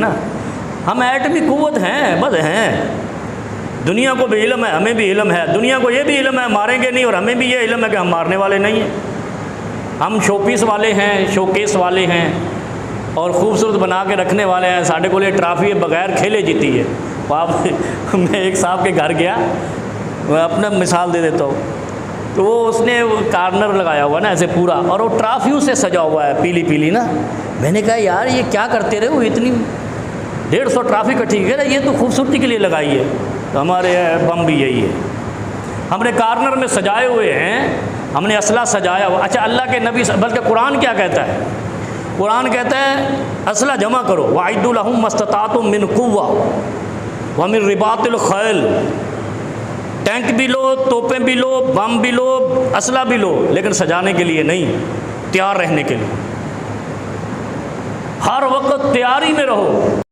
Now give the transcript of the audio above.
نا، ہم ایٹمی قوت ہیں، بس ہیں، دنیا کو بھی علم ہے، ہمیں بھی علم ہے، دنیا کو یہ بھی علم ہے ماریں گے نہیں، اور ہمیں بھی یہ علم ہے کہ ہم مارنے والے نہیں ہیں، ہم شو پیس والے ہیں، شو کیس والے ہیں، اور خوبصورت بنا کے رکھنے والے ہیں، ساڑھے کو یہ ٹرافی ہے بغیر کھیلے جیتی ہے۔ میں ایک صاحب کے گھر گیا، میں اپنا مثال دے دیتا ہوں، تو وہ اس نے کارنر لگایا ہوا نا ایسے پورا، اور وہ ٹرافیوں سے سجا ہوا ہے پیلی پیلی نا۔ میں نے کہا یار یہ کیا کرتے رہے ہو، اتنی 150 ٹرافی کٹھی ہے نا، یہ تو خوبصورتی کے لیے لگائی ہے۔ تو ہمارے بم بھی یہی ہے، ہم نے کارنر میں سجائے ہوئے ہیں، ہم نے اسلحہ سجایا ہوا۔ اچھا اللہ کے نبی، بلکہ قرآن کیا کہتا ہے؟ قرآن کہتا ہے اسلحہ جمع کرو، وَأَعِدُّوا لَهُم مَّا اسْتَطَعْتُم مِّن قُوَّةٍ وَمِن رِّبَاطِ الْخَيْلِ، ٹینک بھی لو، توپیں بھی لو، بم بھی لو، اسلحہ بھی لو، لیکن سجانے کے لیے نہیں، تیار رہنے کے لیے، ہر وقت تیاری میں رہو۔